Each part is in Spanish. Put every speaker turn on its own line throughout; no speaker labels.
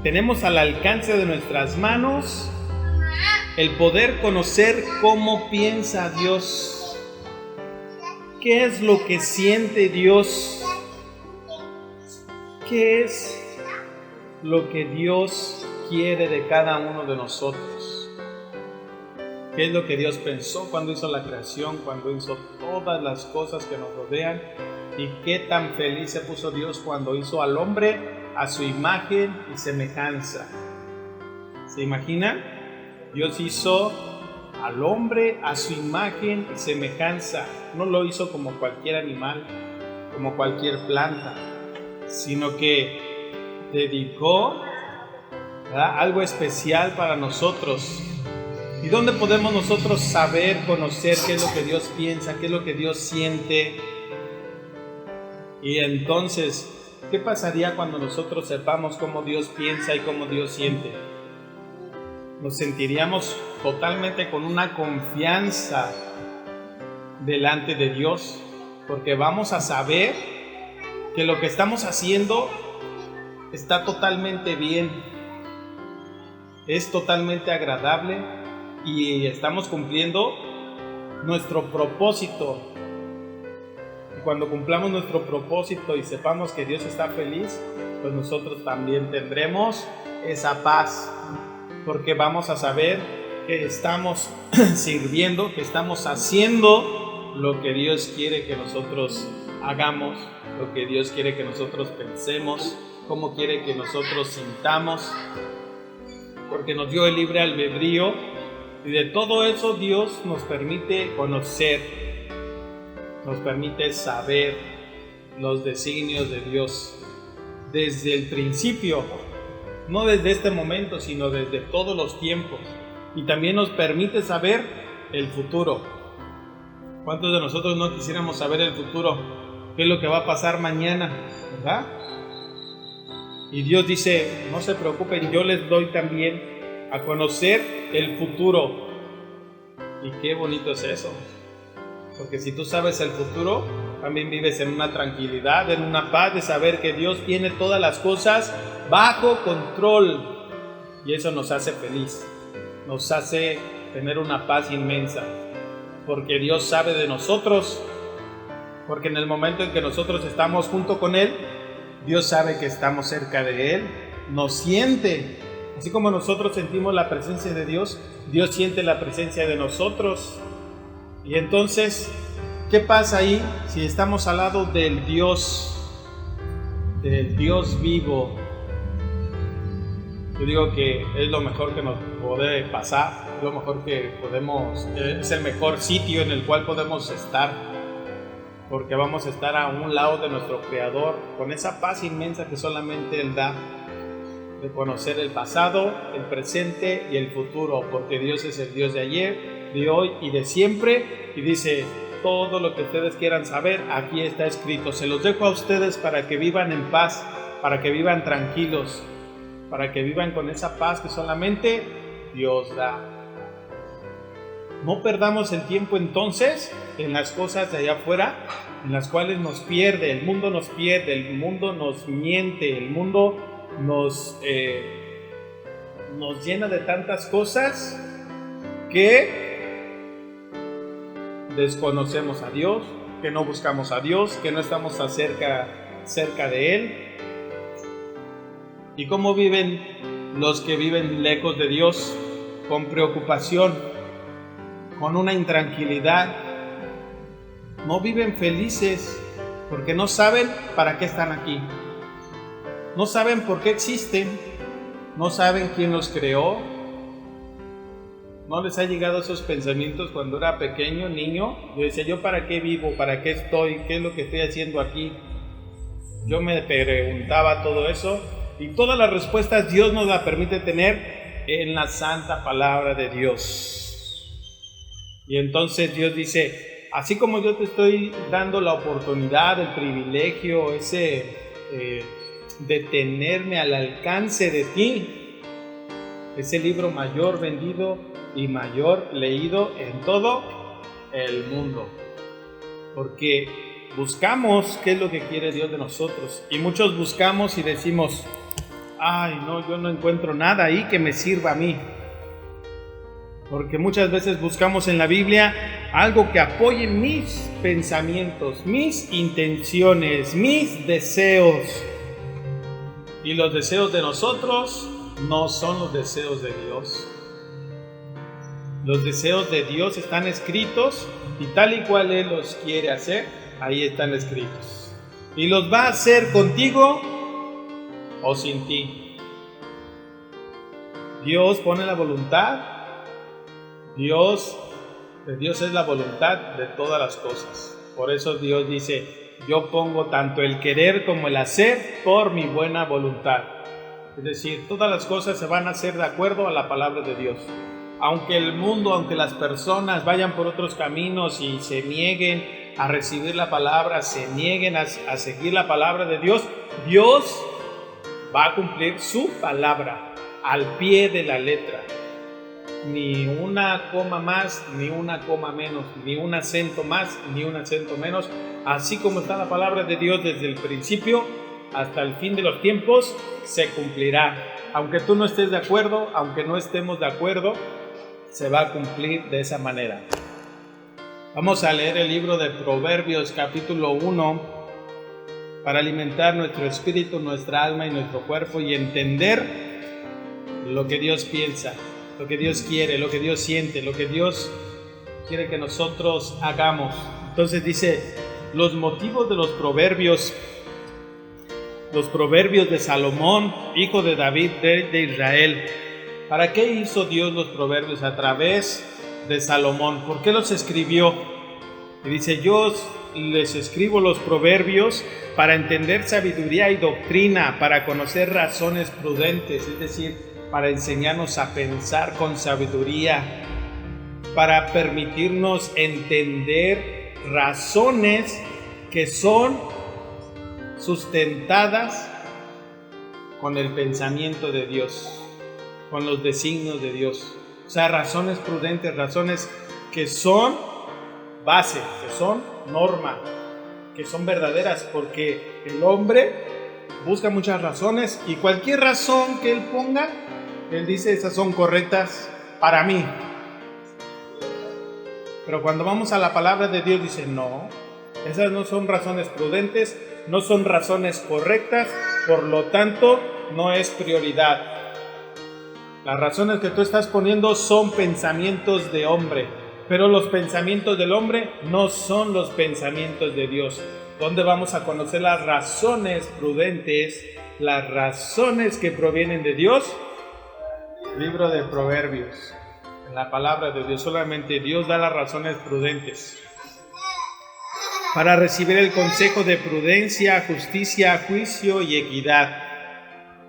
Tenemos al alcance de nuestras manos el poder conocer cómo piensa Dios, qué es lo que siente Dios, qué es lo que Dios quiere de cada uno de nosotros, qué es lo que Dios pensó cuando hizo la creación, cuando hizo todas las cosas que nos rodean, y qué tan feliz se puso Dios cuando hizo al hombre a su imagen y semejanza. ¿Se imaginan? Dios hizo al hombre a su imagen y semejanza. No lo hizo como cualquier animal, como cualquier planta, sino que dedicó, ¿verdad?, algo especial para nosotros. ¿Y dónde podemos nosotros saber, conocer qué es lo que Dios piensa, qué es lo que Dios siente? Y entonces, ¿qué pasaría cuando nosotros sepamos cómo Dios piensa y cómo Dios siente? Nos sentiríamos totalmente con una confianza delante de Dios, porque vamos a saber que lo que estamos haciendo está totalmente bien, es totalmente agradable y estamos cumpliendo nuestro propósito. Y cuando cumplamos nuestro propósito y sepamos que Dios está feliz, pues nosotros también tendremos esa paz, porque vamos a saber que estamos sirviendo, que estamos haciendo lo que Dios quiere que nosotros hagamos, lo que Dios quiere que nosotros pensemos, cómo quiere que nosotros sintamos, porque nos dio el libre albedrío, y de todo eso Dios nos permite conocer, nos permite saber los designios de Dios desde el principio. No desde este momento, sino desde todos los tiempos. Y también nos permite saber el futuro. ¿Cuántos de nosotros no quisiéramos saber el futuro? ¿Qué es lo que va a pasar mañana? ¿Verdad? Y Dios dice, no se preocupen, yo les doy también a conocer el futuro. Y qué bonito es eso. Porque si tú sabes el futuro, también vives en una tranquilidad, en una paz de saber que Dios tiene todas las cosas bajo control, y eso nos hace feliz, nos hace tener una paz inmensa, porque Dios sabe de nosotros, porque en el momento en que nosotros estamos junto con Él, Dios sabe que estamos cerca de Él, nos siente, así como nosotros sentimos la presencia de Dios, Dios siente la presencia de nosotros. Y entonces, ¿qué pasa ahí si estamos al lado del Dios vivo? Yo digo que es lo mejor que nos puede pasar, es lo mejor que podemos, es el mejor sitio en el cual podemos estar, porque vamos a estar a un lado de nuestro Creador, con esa paz inmensa que solamente Él da, de conocer el pasado, el presente y el futuro, porque Dios es el Dios de ayer, de hoy y de siempre, y dice, todo lo que ustedes quieran saber, aquí está escrito. Se los dejo a ustedes para que vivan en paz, para que vivan tranquilos, para que vivan con esa paz que solamente Dios da. No perdamos el tiempo entonces en las cosas de allá afuera, en las cuales nos pierde, el mundo nos miente, el mundo nos llena de tantas cosas que desconocemos a Dios, que no buscamos a Dios, que no estamos cerca de Él. ¿Y cómo viven los que viven lejos de Dios? Con preocupación, con una intranquilidad. No viven felices porque no saben para qué están aquí. No saben por qué existen. No saben quién los creó. ¿No les ha llegado esos pensamientos cuando era pequeño, niño? Yo decía, ¿yo para qué vivo? ¿Para qué estoy? ¿Qué es lo que estoy haciendo aquí? Yo me preguntaba todo eso, y todas las respuestas Dios nos las permite tener en la santa palabra de Dios. Y entonces Dios dice, así como yo te estoy dando la oportunidad, el privilegio, de tenerme al alcance de ti, ese libro mayor vendido y mayor leído en todo el mundo, porque buscamos qué es lo que quiere Dios de nosotros, y muchos buscamos y decimos, ay, no, yo no encuentro nada ahí que me sirva a mí. Porque muchas veces buscamos en la Biblia algo que apoye mis pensamientos, mis intenciones, mis deseos. Y los deseos de nosotros no son los deseos de Dios. Los deseos de Dios están escritos y tal y cual Él los quiere hacer, ahí están escritos. Y los va a hacer contigo o sin ti. Dios pone la voluntad. Dios es la voluntad de todas las cosas. Por eso Dios dice, yo pongo tanto el querer como el hacer por mi buena voluntad. Es decir, todas las cosas se van a hacer de acuerdo a la palabra de Dios. Aunque el mundo, aunque las personas vayan por otros caminos y se nieguen a recibir la palabra, se nieguen a seguir la palabra de Dios, Dios va a cumplir su palabra al pie de la letra. Ni una coma más, ni una coma menos, ni un acento más, ni un acento menos. Así como está la palabra de Dios desde el principio hasta el fin de los tiempos, se cumplirá. Aunque tú no estés de acuerdo, aunque no estemos de acuerdo, se va a cumplir de esa manera. Vamos a leer el libro de Proverbios capítulo 1 para alimentar nuestro espíritu, nuestra alma y nuestro cuerpo y entender lo que Dios piensa, lo que Dios quiere, lo que Dios siente, lo que Dios quiere que nosotros hagamos. Entonces dice, los motivos de los proverbios de Salomón, hijo de David, rey de Israel. ¿Para qué hizo Dios los proverbios a través de Salomón? ¿Por qué los escribió? Y dice, yo les escribo los proverbios para entender sabiduría y doctrina, para conocer razones prudentes, es decir, para enseñarnos a pensar con sabiduría, para permitirnos entender razones que son sustentadas con el pensamiento de Dios, con los designios de Dios. O sea, razones prudentes, razones que son base, que son norma, que son verdaderas, porque el hombre busca muchas razones y cualquier razón que él ponga, él dice, esas son correctas para mí. Pero cuando vamos a la palabra de Dios, dice, no, esas no son razones prudentes, no son razones correctas, por lo tanto, no es prioridad. Las razones que tú estás poniendo son pensamientos de hombre, pero los pensamientos del hombre no son los pensamientos de Dios. ¿Dónde vamos a conocer las razones prudentes, las razones que provienen de Dios? Libro de Proverbios, en la palabra de Dios. Solamente Dios da las razones prudentes para recibir el consejo de prudencia, justicia, juicio y equidad.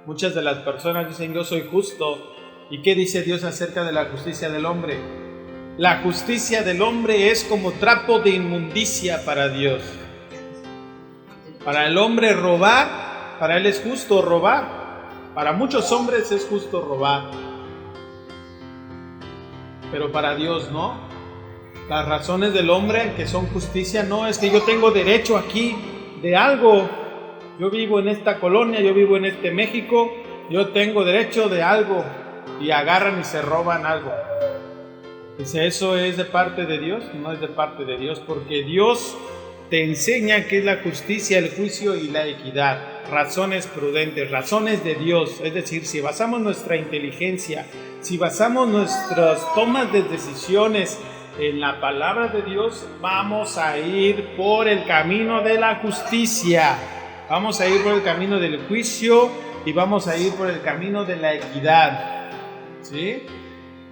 Muchas de las personas dicen, yo soy justo. ¿Y qué dice Dios acerca de la justicia del hombre? La justicia del hombre es como trapo de inmundicia para Dios. Para el hombre robar, para él es justo robar. Para muchos hombres es justo robar. Pero para Dios no. Las razones del hombre que son justicia, no es que yo tengo derecho aquí de algo. Yo vivo en esta colonia, yo vivo en este México, yo tengo derecho de algo. Y agarran y se roban algo. Dice, ¿eso es de parte de Dios? No es de parte de Dios, porque Dios te enseña qué es la justicia, el juicio y la equidad. Razones prudentes, razones de Dios. Es decir, si basamos nuestra inteligencia, si basamos nuestras tomas de decisiones en la palabra de Dios, vamos a ir por el camino de la justicia, vamos a ir por el camino del juicio y vamos a ir por el camino de la equidad. ¿Sí?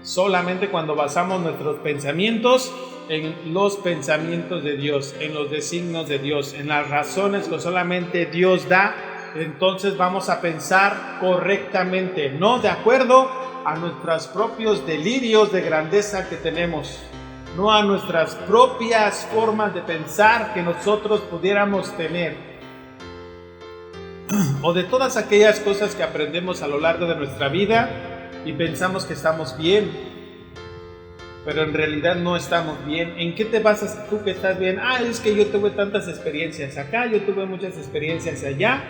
Solamente cuando basamos nuestros pensamientos en los pensamientos de Dios, en los designios de Dios, en las razones que solamente Dios da, entonces vamos a pensar correctamente, no de acuerdo a nuestros propios delirios de grandeza que tenemos, no a nuestras propias formas de pensar que nosotros pudiéramos tener, o de todas aquellas cosas que aprendemos a lo largo de nuestra vida y pensamos que estamos bien, pero en realidad no estamos bien. ¿En qué te basas tú que estás bien? Es que yo tuve tantas experiencias acá, yo tuve muchas experiencias allá,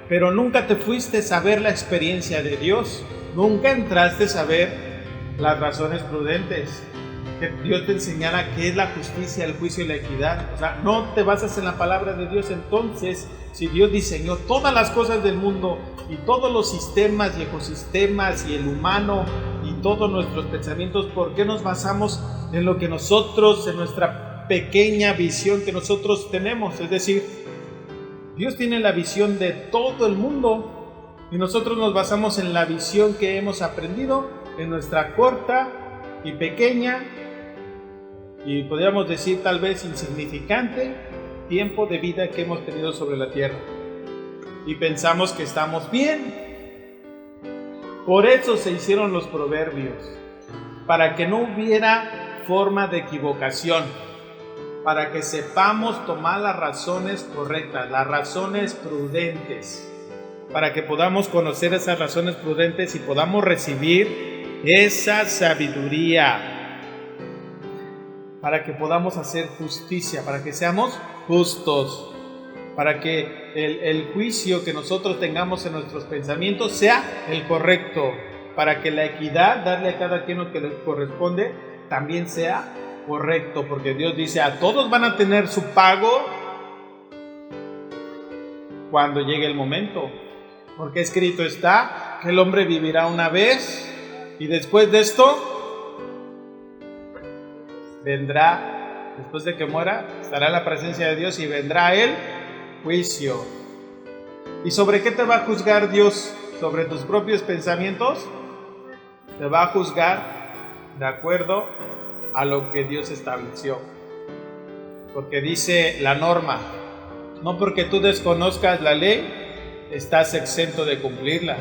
pero nunca te fuiste a saber la experiencia de Dios, nunca entraste a saber las razones prudentes, que Dios te enseñara qué es la justicia, el juicio y la equidad. O sea, no te basas en la palabra de Dios. Entonces, si Dios diseñó todas las cosas del mundo y todos los sistemas y ecosistemas y el humano y todos nuestros pensamientos, ¿por qué nos basamos en lo que nosotros, en nuestra pequeña visión que nosotros tenemos? Es decir, Dios tiene la visión de todo el mundo y nosotros nos basamos en la visión que hemos aprendido en nuestra corta y pequeña y podríamos decir tal vez insignificante tiempo de vida que hemos tenido sobre la tierra, y pensamos que estamos bien. Por eso se hicieron los proverbios, para que no hubiera forma de equivocación, para que sepamos tomar las razones correctas, las razones prudentes, para que podamos conocer esas razones prudentes y podamos recibir esa sabiduría, para que podamos hacer justicia, para que seamos justos, para que el juicio que nosotros tengamos en nuestros pensamientos sea el correcto, para que la equidad, darle a cada quien lo que le corresponde, también sea correcto, porque Dios dice, a todos van a tener su pago cuando llegue el momento, porque escrito está que el hombre vivirá una vez y después de esto vendrá, después de que muera, estará en la presencia de Dios y vendrá el juicio. ¿Y sobre qué te va a juzgar Dios? ¿Sobre tus propios pensamientos? Te va a juzgar de acuerdo a lo que Dios estableció. Porque dice la norma, no porque tú desconozcas la ley, estás exento de cumplirla.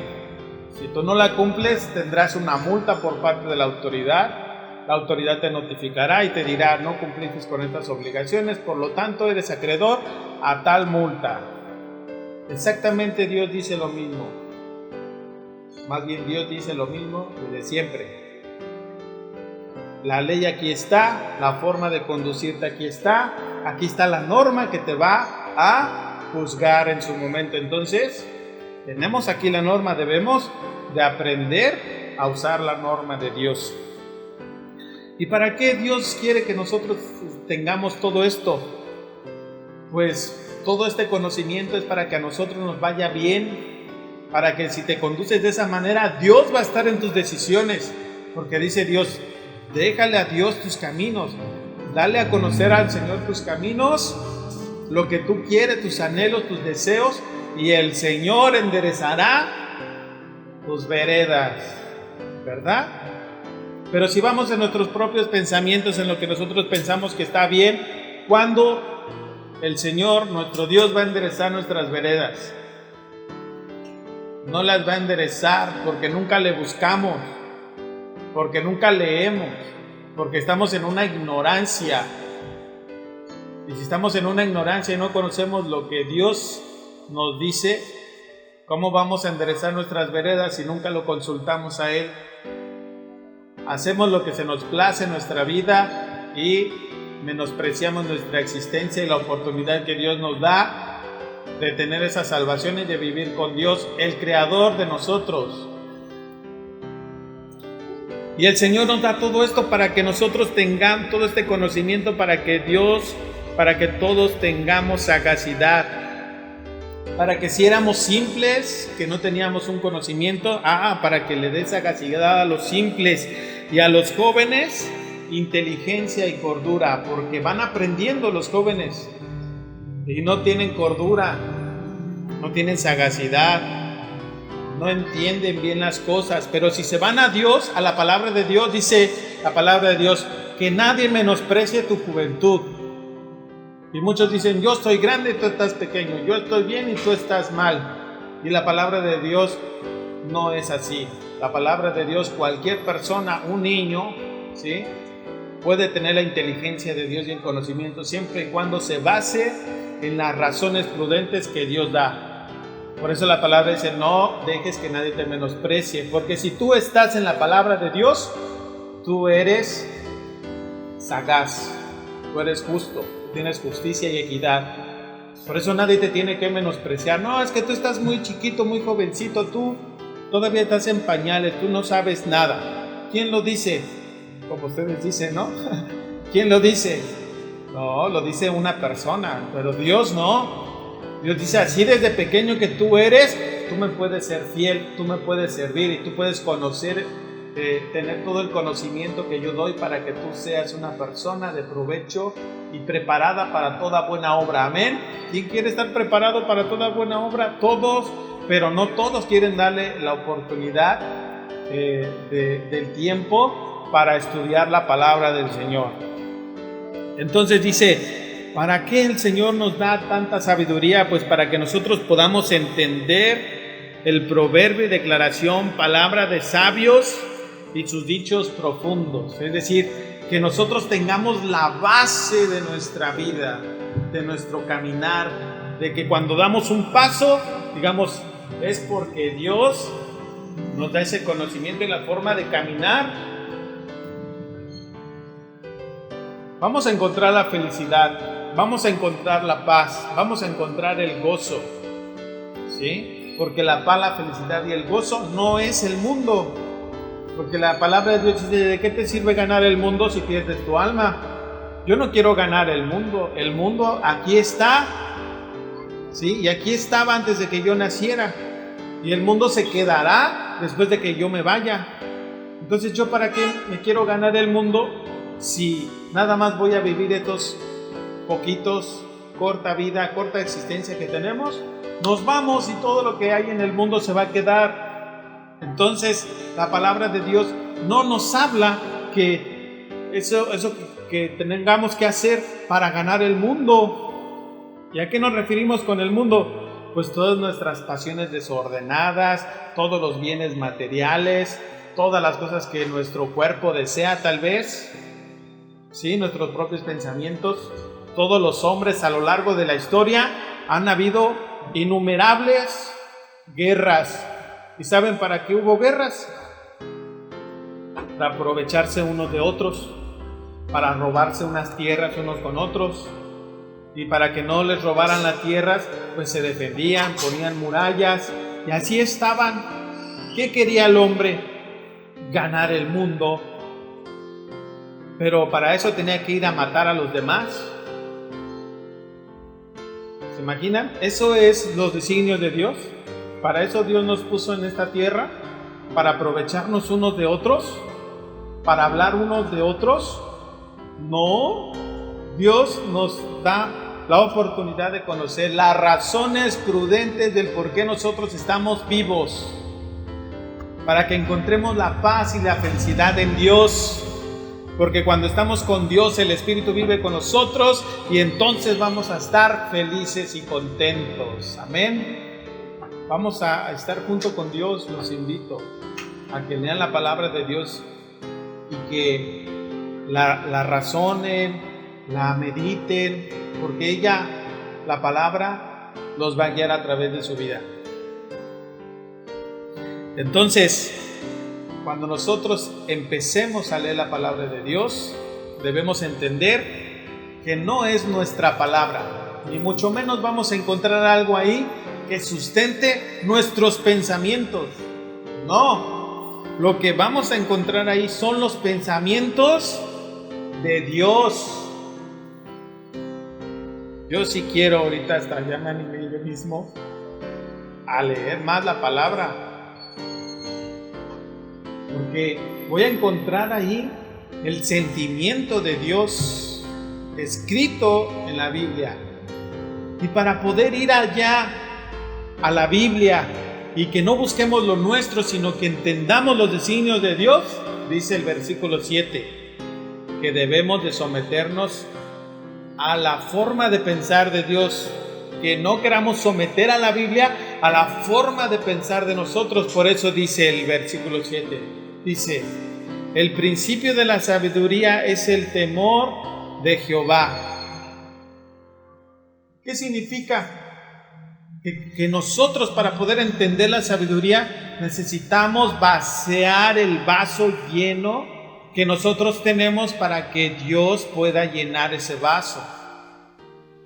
Si tú no la cumples, tendrás una multa por parte de la autoridad. La autoridad te notificará y te dirá, no cumpliste con estas obligaciones, por lo tanto eres acreedor a tal multa. Exactamente Dios dice lo mismo. Más bien Dios dice lo mismo desde siempre. La ley aquí está, la forma de conducirte aquí está la norma que te va a juzgar en su momento. Entonces, tenemos aquí la norma, debemos de aprender a usar la norma de Dios. ¿Y para qué Dios quiere que nosotros tengamos todo esto? Pues todo este conocimiento es para que a nosotros nos vaya bien, para que si te conduces de esa manera, Dios va a estar en tus decisiones, porque dice Dios, déjale a Dios tus caminos, dale a conocer al Señor tus caminos, lo que tú quieres, tus anhelos, tus deseos, y el Señor enderezará tus veredas, ¿verdad? Pero si vamos en nuestros propios pensamientos, en lo que nosotros pensamos que está bien, ¿cuándo el Señor, nuestro Dios, va a enderezar nuestras veredas? No las va a enderezar porque nunca le buscamos, porque nunca leemos, porque estamos en una ignorancia. Y si estamos en una ignorancia y no conocemos lo que Dios nos dice, ¿cómo vamos a enderezar nuestras veredas si nunca lo consultamos a Él? Hacemos lo que se nos place en nuestra vida y menospreciamos nuestra existencia y la oportunidad que Dios nos da de tener esa salvación y de vivir con Dios, el creador de nosotros. Y el Señor nos da todo esto para que nosotros tengamos todo este conocimiento, para que todos tengamos sagacidad, para que si éramos simples, que no teníamos un conocimiento, para que le dé sagacidad a los simples y a los jóvenes, inteligencia y cordura, porque van aprendiendo los jóvenes y no tienen cordura, no tienen sagacidad, no entienden bien las cosas. Pero si se van a Dios, a la palabra de Dios, dice la palabra de Dios, que nadie menosprecie tu juventud. Y muchos dicen, yo estoy grande y tú estás pequeño, yo estoy bien y tú estás mal. Y la palabra de Dios no es así. La palabra de Dios, cualquier persona, un niño, ¿sí?, puede tener la inteligencia de Dios y el conocimiento siempre y cuando se base en las razones prudentes que Dios da. Por eso la palabra dice, no dejes que nadie te menosprecie, porque si tú estás en la palabra de Dios, tú eres sagaz, tú eres justo, tienes justicia y equidad. Por eso nadie te tiene que menospreciar. No, es que tú estás muy chiquito, muy jovencito, tú todavía estás en pañales, tú no sabes nada. ¿Quién lo dice? Como ustedes dicen, ¿no? ¿Quién lo dice? No, lo dice una persona, pero Dios no. Dios dice, así desde pequeño que tú eres, tú me puedes ser fiel, tú me puedes servir y tú puedes conocer, tener todo el conocimiento que yo doy para que tú seas una persona de provecho y preparada para toda buena obra. Amén. ¿Quién quiere estar preparado para toda buena obra? Todos, pero no todos quieren darle la oportunidad del tiempo para estudiar la palabra del Señor. Entonces dice, ¿para qué el Señor nos da tanta sabiduría? Pues para que nosotros podamos entender el proverbio y declaración, palabra de sabios y sus dichos profundos. Es decir, que nosotros tengamos la base de nuestra vida, de nuestro caminar, de que cuando damos un paso, digamos, es porque Dios nos da ese conocimiento y la forma de caminar. Vamos a encontrar la felicidad, vamos a encontrar la paz, vamos a encontrar el gozo, ¿sí? Porque la paz, la felicidad y el gozo no es el mundo. Porque la palabra de Dios dice, ¿de qué te sirve ganar el mundo si pierdes tu alma? Yo no quiero ganar el mundo aquí está, ¿sí? Y aquí estaba antes de que yo naciera, y el mundo se quedará después de que yo me vaya. Entonces, ¿yo para qué me quiero ganar el mundo si nada más voy a vivir estos poquitos, corta vida, corta existencia que tenemos? Nos vamos y todo lo que hay en el mundo se va a quedar. Entonces, la palabra de Dios no nos habla que eso que tengamos que hacer para ganar el mundo. ¿Y a qué nos referimos con el mundo? Pues todas nuestras pasiones desordenadas, todos los bienes materiales, todas las cosas que nuestro cuerpo desea tal vez, ¿sí? Nuestros propios pensamientos. Todos los hombres a lo largo de la historia han habido innumerables guerras. ¿Y saben para qué hubo guerras? Para aprovecharse unos de otros, para robarse unas tierras unos con otros, y para que no les robaran las tierras, pues se defendían, ponían murallas, y así estaban. ¿Qué quería el hombre? Ganar el mundo, pero para eso tenía que ir a matar a los demás. ¿Se imaginan? Eso es los designios de Dios. Para eso Dios nos puso en esta tierra, para aprovecharnos unos de otros, para hablar unos de otros. No, Dios nos da la oportunidad de conocer las razones prudentes del por qué nosotros estamos vivos, para que encontremos la paz y la felicidad en Dios, porque cuando estamos con Dios el Espíritu vive con nosotros y entonces vamos a estar felices y contentos. Amén. Vamos a estar junto con Dios. Los invito a que lean la palabra de Dios y que la razonen, la mediten, porque ella, la palabra, los va a guiar a través de su vida. Entonces, cuando nosotros empecemos a leer la palabra de Dios, debemos entender que no es nuestra palabra, ni mucho menos vamos a encontrar algo ahí que sustente nuestros pensamientos. No, lo que vamos a encontrar ahí son los pensamientos de Dios. Yo sí quiero ahorita, hasta ya me animé yo mismo a leer más la palabra, porque voy a encontrar ahí el sentimiento de Dios escrito en la Biblia. Y para poder ir allá a la Biblia y que no busquemos lo nuestro, sino que entendamos los designios de Dios, dice el versículo 7, que debemos de someternos a la forma de pensar de Dios, que no queramos someter a la Biblia a la forma de pensar de nosotros. Por eso dice el versículo 7, dice, el principio de la sabiduría es el temor de Jehová. ¿Qué significa? Que nosotros, para poder entender la sabiduría, necesitamos vaciar el vaso lleno que nosotros tenemos para que Dios pueda llenar ese vaso.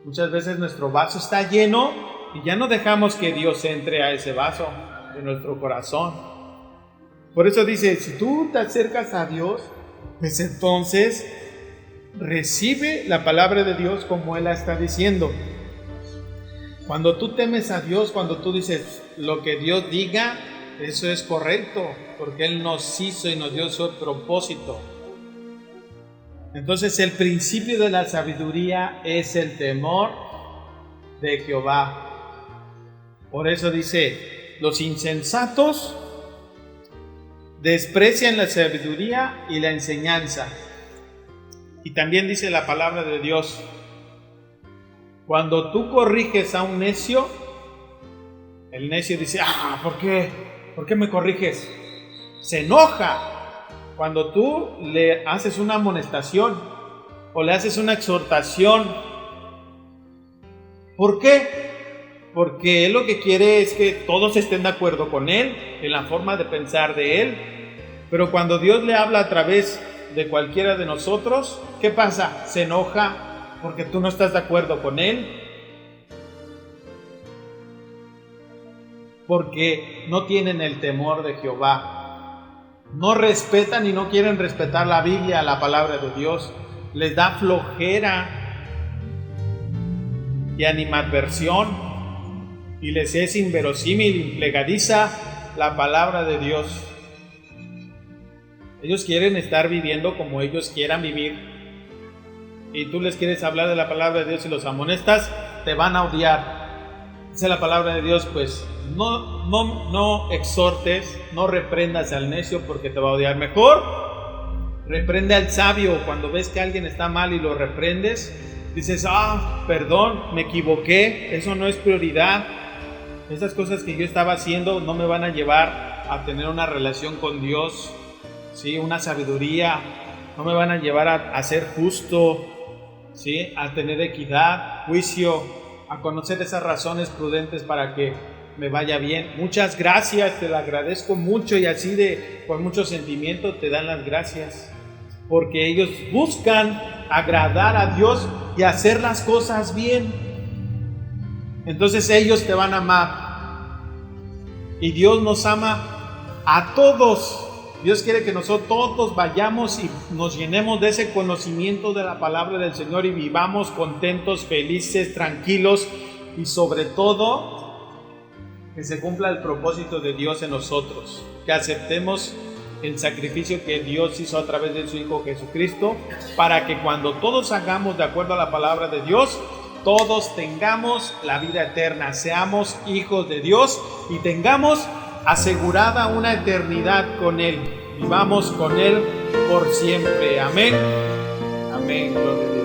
Muchas veces nuestro vaso está lleno y ya no dejamos que Dios entre a ese vaso de nuestro corazón. Por eso dice, si tú te acercas a Dios, pues entonces recibe la palabra de Dios como Él la está diciendo. Cuando tú temes a Dios, cuando tú dices lo que Dios diga, eso es correcto, porque Él nos hizo y nos dio su propósito. Entonces el principio de la sabiduría es el temor de Jehová. Por eso dice, los insensatos desprecian la sabiduría y la enseñanza. Y también dice la palabra de Dios, cuando tú corriges a un necio, el necio dice, ¿por qué? ¿Por qué me corriges? Se enoja. Cuando tú le haces una amonestación o le haces una exhortación, ¿por qué? Porque él lo que quiere es que todos estén de acuerdo con él, en la forma de pensar de él. Pero cuando Dios le habla a través de cualquiera de nosotros, ¿qué pasa? Se enoja porque tú no estás de acuerdo con él. Porque no tienen el temor de Jehová. No respetan y no quieren respetar la Biblia, la palabra de Dios. Les da flojera y animadversión y les es inverosímil, implegadiza la palabra de Dios. Ellos quieren estar viviendo como ellos quieran vivir. Y tú les quieres hablar de la palabra de Dios y los amonestas, te van a odiar. Dice la palabra de Dios, pues no exhortes, no reprendas al necio porque te va a odiar. Mejor reprende al sabio. Cuando ves que alguien está mal y lo reprendes, dices, perdón, me equivoqué, eso no es prioridad. Esas cosas que yo estaba haciendo no me van a llevar a tener una relación con Dios, ¿sí? Una sabiduría, no me van a llevar a ser justo, ¿sí? A tener equidad, juicio, a conocer esas razones prudentes para que me vaya bien. Muchas gracias, te lo agradezco mucho, y así con mucho sentimiento te dan las gracias, porque ellos buscan agradar a Dios y hacer las cosas bien. Entonces ellos te van a amar, y Dios nos ama a todos. Dios quiere que nosotros todos vayamos y nos llenemos de ese conocimiento de la palabra del Señor y vivamos contentos, felices, tranquilos, y sobre todo que se cumpla el propósito de Dios en nosotros, que aceptemos el sacrificio que Dios hizo a través de su Hijo Jesucristo, para que cuando todos hagamos de acuerdo a la palabra de Dios, todos tengamos la vida eterna, seamos hijos de Dios y tengamos asegurada una eternidad con Él. Vivamos con Él por siempre. Amén. Amén. Gloria a Dios.